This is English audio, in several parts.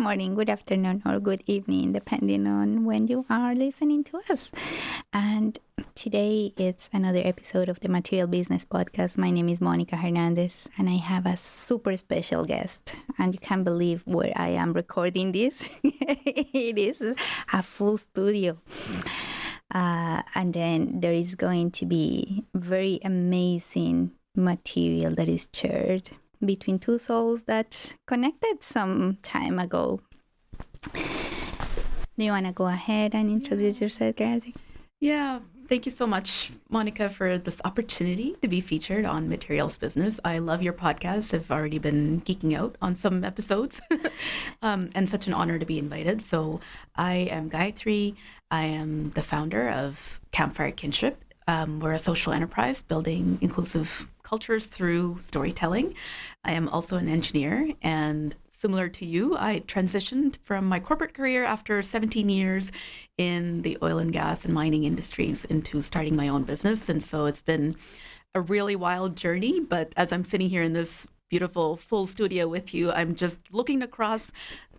morning, good afternoon, or good evening, depending on when you are listening to us. And today it's another episode of the Material.Business podcast. My name is Monica Hernandez, and I have a super special guest. And you can't believe where I am recording this. It is a full studio. And then there is going to be very amazing material that is shared between two souls that connected some time ago. Do you want to go ahead and introduce yourself, Gayathri? Yeah, thank you so much, Monica, for this opportunity to be featured on Materials.Business. I love your podcast. I've already been geeking out on some episodes and such an honor to be invited. So I am Gayathri. I am the founder of Campfire Kinship. We're a social enterprise building inclusive cultures through storytelling. I am also an engineer, and similar to you, I transitioned from my corporate career after 17 years in the oil and gas and mining industries into starting my own business. And so it's been a really wild journey, but as I'm sitting here in this beautiful full studio with you, I'm just looking across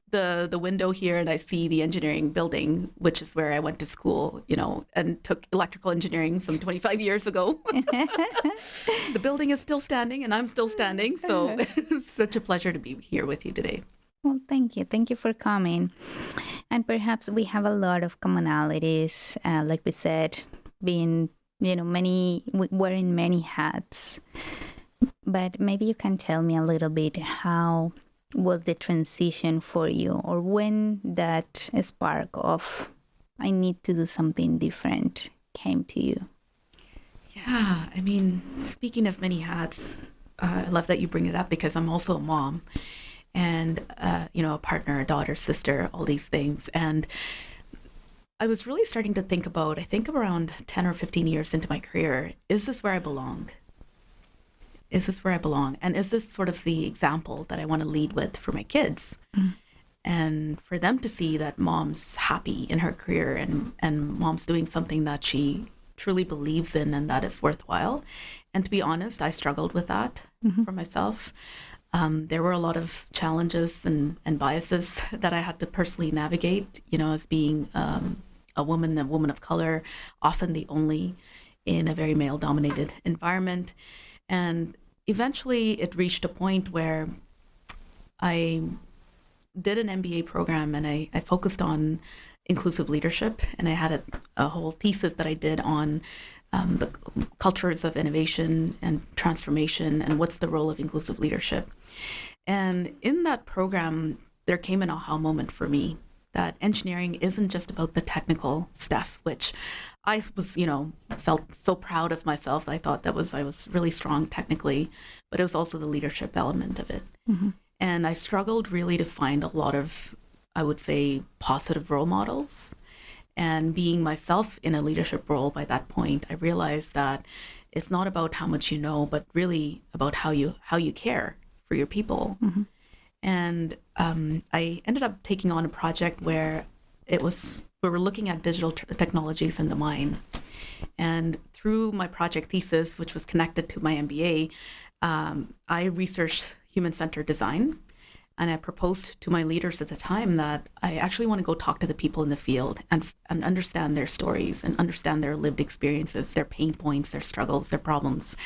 the window here and I see the engineering building, which is where I went to school, and took electrical engineering some 25 years ago. The building is still standing and I'm still standing. So it's such a pleasure to be here with you today. Well, thank you. Thank you for coming. And perhaps we have a lot of commonalities, like we said, being, wearing many hats. But maybe you can tell me a little bit how was the transition for you, or when that spark of I need to do something different came to you? Yeah, speaking of many hats, I love that you bring it up because I'm also a mom and, a partner, a daughter, sister, all these things. And I was really starting to think about, I think around 10 or 15 years into my career, is this where I belong? Is this where I belong? And is this sort of the example that I want to lead with for my kids? Mm. And for them to see that mom's happy in her career and mom's doing something that she truly believes in and that is worthwhile. And to be honest, I struggled with that for myself. There were a lot of challenges and biases that I had to personally navigate, as being a woman of color, often the only in a very male-dominated environment. And eventually it reached a point where I did an MBA program and I focused on inclusive leadership. And I had a whole thesis that I did on the cultures of innovation and transformation and what's the role of inclusive leadership. And in that program, there came an aha moment for me that engineering isn't just about the technical stuff, which I was, felt so proud of myself. I thought I was really strong technically, but it was also the leadership element of it. Mm-hmm. And I struggled really to find a lot of, I would say, positive role models. And being myself in a leadership role by that point, I realized that it's not about how much you know, but really about how you care for your people. Mm-hmm. And I ended up taking on a project where we were looking at digital technologies in the mine. And through my project thesis, which was connected to my MBA, I researched human-centered design. And I proposed to my leaders at the time that I actually want to go talk to the people in the field and understand their stories and understand their lived experiences, their pain points, their struggles, their problems,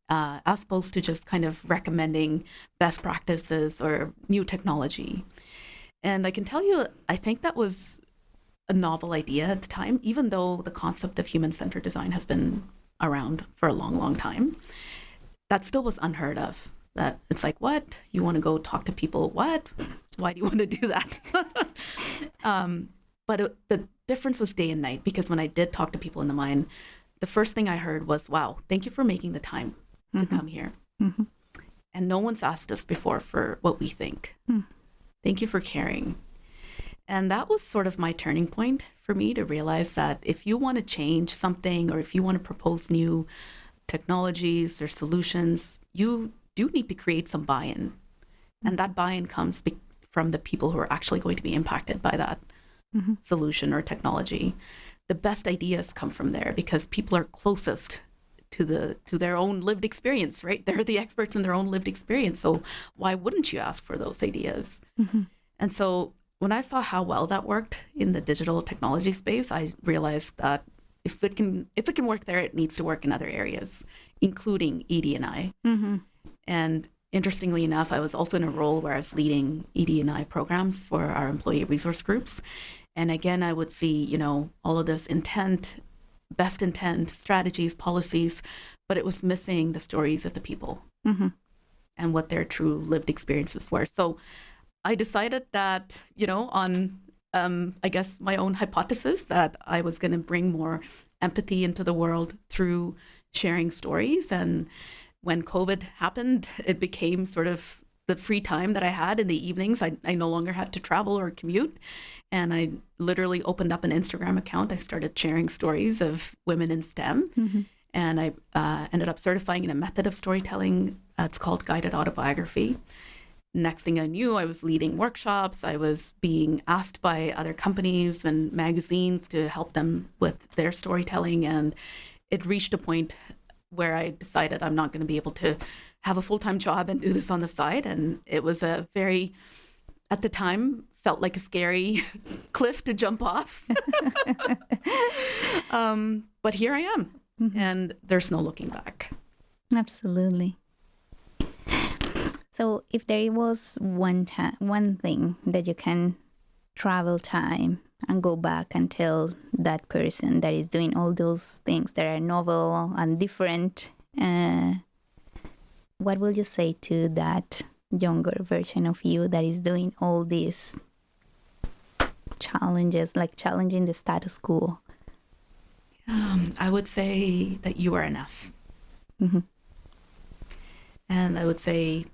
as opposed to just kind of recommending best practices or new technology. And I can tell you, I think that was a novel idea at the time, even though the concept of human-centered design has been around for a long, long time. That still was unheard of. That it's like, what? You want to go talk to people? What? Why do you want to do that? But the difference was day and night, because when I did talk to people in the mine, the first thing I heard was, wow, thank you for making the time to come here. Mm-hmm. And no one's asked us before for what we think. Mm. Thank you for caring. And that was sort of my turning point for me to realize that if you want to change something or if you want to propose new technologies or solutions, you do need to create some buy-in. And that buy-in comes from the people who are actually going to be impacted by that solution or technology. The best ideas come from there because people are closest to their own lived experience, right? They're the experts in their own lived experience. So why wouldn't you ask for those ideas? Mm-hmm. And so when I saw how well that worked in the digital technology space, I realized that if it can work there, it needs to work in other areas, including ED&I. Mm-hmm. And interestingly enough, I was also in a role where I was leading ED&I programs for our employee resource groups. And again, I would see, all of this intent, best intent, strategies, policies, but it was missing the stories of the people Mm-hmm. and what their true lived experiences were. So I decided that, on, I guess, my own hypothesis that I was going to bring more empathy into the world through sharing stories. And when COVID happened, it became sort of the free time that I had in the evenings. I no longer had to travel or commute. And I literally opened up an Instagram account. I started sharing stories of women in STEM. Mm-hmm. And I ended up certifying in a method of storytelling. It's called guided autobiography. Next thing I knew, I was leading workshops. I was being asked by other companies and magazines to help them with their storytelling. And it reached a point where I decided I'm not going to be able to have a full-time job and do this on the side. And it was a very, at the time, felt like a scary cliff to jump off. But here I am, Mm-hmm. and there's no looking back. Absolutely. So if there was one thing that you can travel time and go back and tell that person that is doing all those things that are novel and different, what will you say to that younger version of you that is doing all these challenges, like challenging the status quo? I would say that you are enough. Mm-hmm. And I would say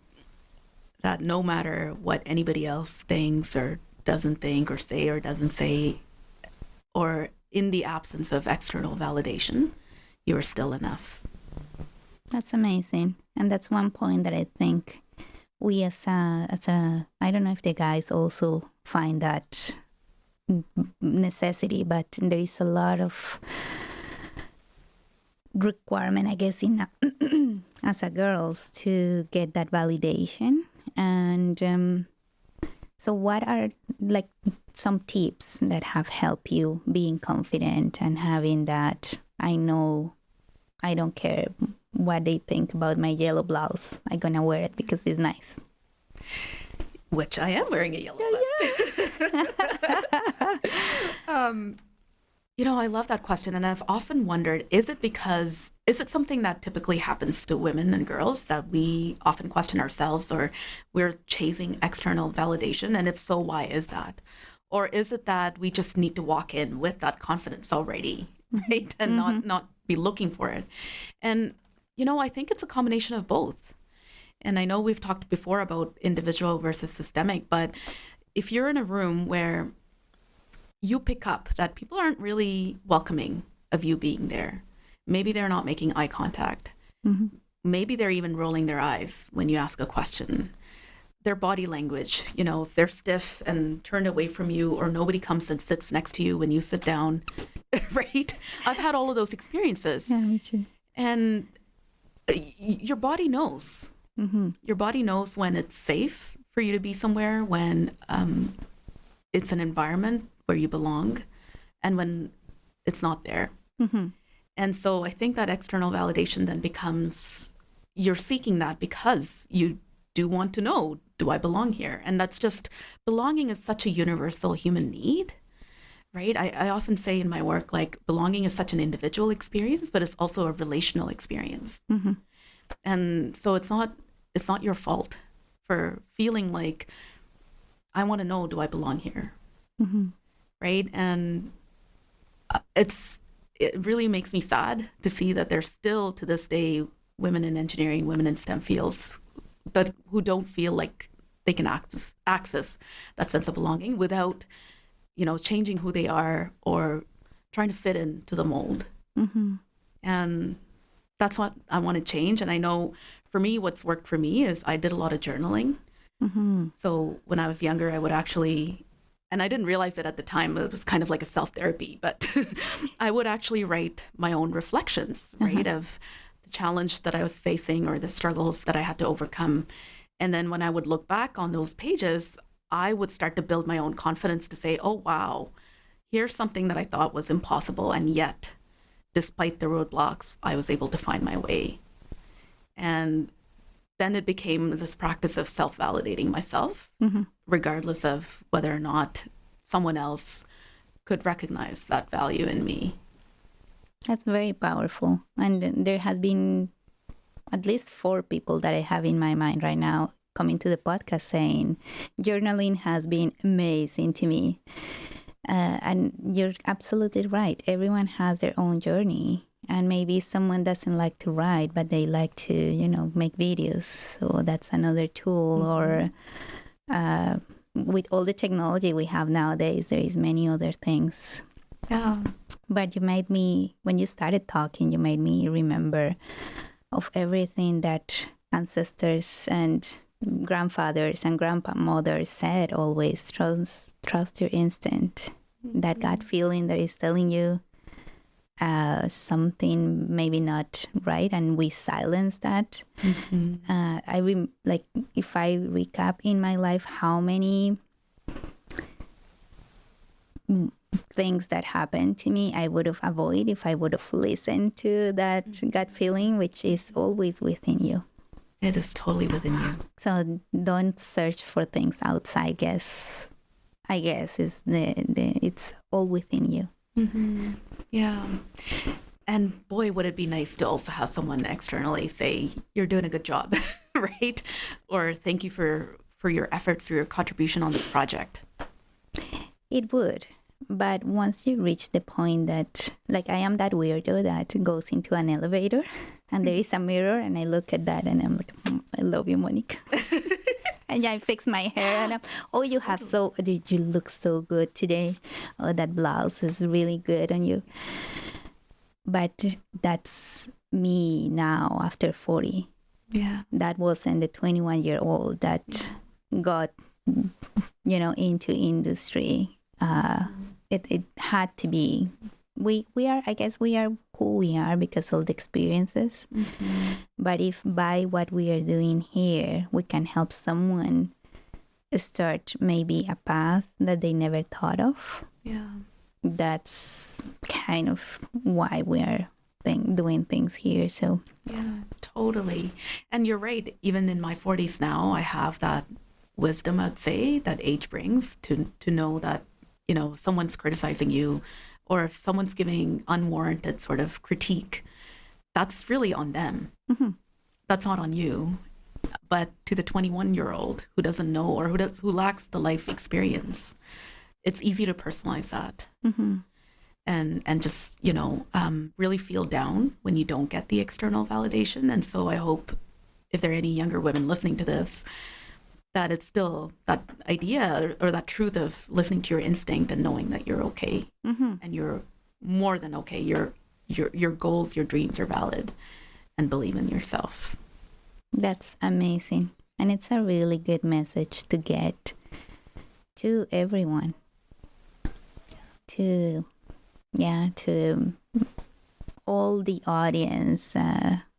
that no matter what anybody else thinks or doesn't think or say or doesn't say, or in the absence of external validation, you are still enough. That's amazing. And that's one point that I think we as a I don't know if the guys also find that necessity, but there is a lot of requirement, I guess, in as a girls to get that validation. And so what are like some tips that have helped you being confident and having that, I know I don't care what they think about my yellow blouse, I'm gonna wear it because it's nice? Which I am wearing a yellow blouse. I love that question. And I've often wondered, is it something that typically happens to women and girls that we often question ourselves, or we're chasing external validation? And if so, why is that? Or is it that we just need to walk in with that confidence already, right? And not be looking for it. And, I think it's a combination of both. And I know we've talked before about individual versus systemic, but if you're in a room where you pick up that people aren't really welcoming of you being there, maybe they're not making eye contact, maybe they're even rolling their eyes when you ask a question, their body language, if they're stiff and turned away from you, or nobody comes and sits next to you when you sit down, right? I've had all of those experiences. Yeah, me too. And your body knows. Mm-hmm. Your body knows when it's safe for you to be somewhere, when it's an environment where you belong, and when it's not there. Mm-hmm. And so I think that external validation then becomes, you're seeking that because you do want to know, do I belong here? And that's just, belonging is such a universal human need, right? I often say in my work, like, belonging is such an individual experience, but it's also a relational experience. Mm-hmm. And so it's not your fault for feeling like, I want to know, do I belong here? Mm-hmm. Right? And it really makes me sad to see that there's still, to this day, women in engineering, women in STEM fields who don't feel like they can access that sense of belonging without, changing who they are or trying to fit into the mold. Mm-hmm. And that's what I want to change. And I know for me, what's worked for me is I did a lot of journaling. Mm-hmm. So when I was younger, I would actually, and I didn't realize it at the time, it was kind of like a self-therapy, but I would actually write my own reflections, right, of the challenge that I was facing or the struggles that I had to overcome. And then when I would look back on those pages, I would start to build my own confidence to say, oh, wow, here's something that I thought was impossible. And yet, despite the roadblocks, I was able to find my way. And then it became this practice of self-validating myself, regardless of whether or not someone else could recognize that value in me. That's very powerful. And there has been at least 4 people that I have in my mind right now coming to the podcast saying, journaling has been amazing to me. And you're absolutely right. Everyone has their own journey. And maybe someone doesn't like to write, but they like to, make videos. So that's another tool. Or with all the technology we have nowadays, there is many other things. Yeah. But you made me, when you started talking, you made me remember of everything that ancestors and grandfathers and grandmothers said always. Trust your instinct. That gut feeling that is telling you something maybe not right, and we silence that. If I recap in my life how many things that happened to me I would have avoided if I would have listened to that gut feeling, which is always within you. It is totally within you. So don't search for things outside. I guess is it's all within you. Yeah. And boy, would it be nice to also have someone externally say, you're doing a good job, right? Or thank you for your efforts, for your contribution on this project. It would. But once you reach the point that, like, I am that weirdo that goes into an elevator and there is a mirror and I look at that and I'm like, I love you, Monica. And I fix my hair and you look so good today. Oh, that blouse is really good on you. But that's me now after 40. Yeah. That wasn't the 21-year-old that got, into industry. It had to be. We are, I guess we are who we are because of the experiences. But if by what we are doing here, we can help someone start maybe a path that they never thought of. Yeah. That's kind of why we are doing things here. So yeah, totally. And you're right. Even in my 40s now, I have that wisdom, I'd say, that age brings to know that, if someone's criticizing you or if someone's giving unwarranted sort of critique, that's really on them. That's not on you. But to the 21-year-old who doesn't know or who lacks the life experience, it's easy to personalize that. And just, really feel down when you don't get the external validation. And so I hope if there are any younger women listening to this, that it's still that idea or that truth of listening to your instinct and knowing that you're okay and you're more than okay. Your goals, your dreams are valid, and believe in yourself. That's amazing. And it's a really good message to get to everyone. To all the audience.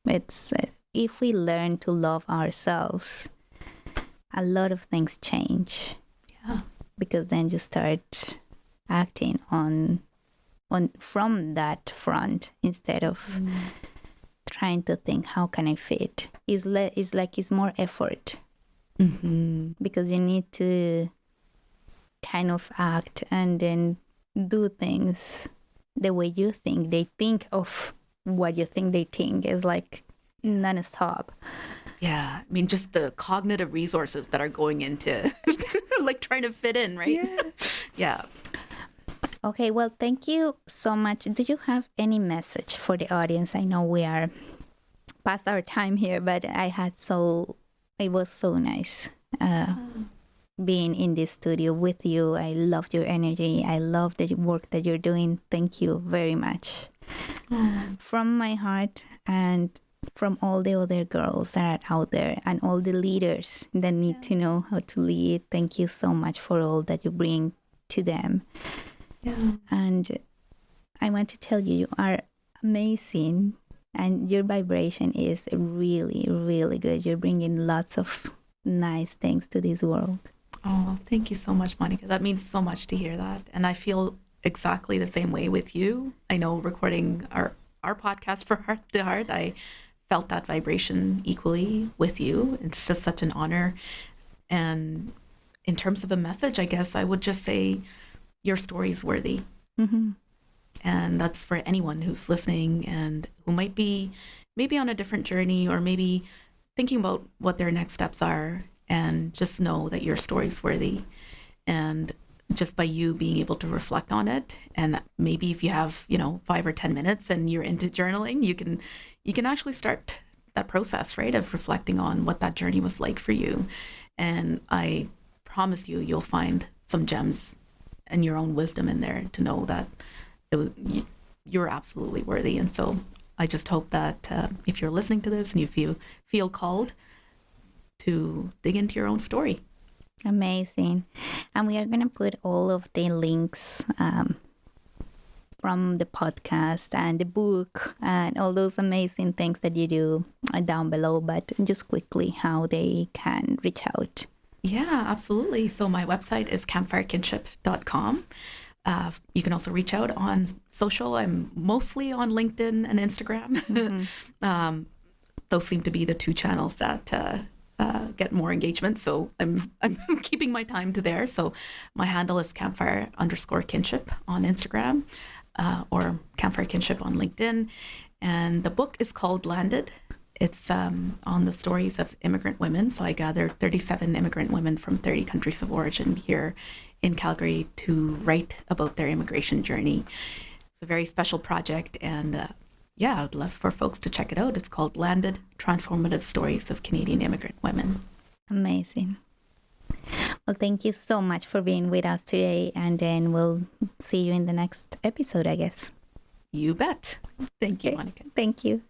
It's if we learn to love ourselves, a lot of things change. Yeah. Because then you start acting on from that front instead of trying to think, how can I fit? It's more effort. Because you need to kind of act and then do things the way you think. They think of what you think they think is like non-stop. Yeah, I mean, just the cognitive resources that are going into like trying to fit in, right? Yeah. Okay, well, thank you so much. Do you have any message for the audience? I know we are past our time here, but it was so nice being in this studio with you. I loved your energy. I love the work that you're doing. Thank you very much. From my heart and from all the other girls that are out there and all the leaders that need to know how to lead. Thank you so much for all that you bring to them. Yeah. And I want to tell you, you are amazing and your vibration is really, really good. You're bringing lots of nice things to this world. Oh, thank you so much, Monica. That means so much to hear that. And I feel exactly the same way with you. I know recording our podcast for Heart to Heart, I felt that vibration equally with you. It's just such an honor. And in terms of a message, I guess I would just say your story is worthy. Mm-hmm. And that's for anyone who's listening and who might be maybe on a different journey or maybe thinking about what their next steps are, and just know that your story's worthy. And just by you being able to reflect on it, and maybe if you have 5 or 10 minutes and you're into journaling, you can actually start that process, right, of reflecting on what that journey was like for you. And I promise you'll find some gems and your own wisdom in there to know that you're absolutely worthy. And so I just hope that if you're listening to this and you feel called to dig into your own story. Amazing. And we are going to put all of the links from the podcast and the book and all those amazing things that you do down below, but just quickly how they can reach out. Yeah, absolutely. So my website is campfirekinship.com. You can also reach out on social. I'm mostly on LinkedIn and Instagram. Mm-hmm. Those seem to be the two channels that get more engagement. So I'm keeping my time to there. So my handle is campfire_kinship on Instagram, or Campfire Kinship on LinkedIn. And the book is called Landed. It's on the stories of immigrant women. So I gathered 37 immigrant women from 30 countries of origin here in Calgary to write about their immigration journey. It's a very special project, and I would love for folks to check it out. It's called Landed: Transformative Stories of Canadian Immigrant Women. Amazing. Well, thank you so much for being with us today, and then we'll see you in the next episode, I guess. You bet. Thank you, Monica. Thank you.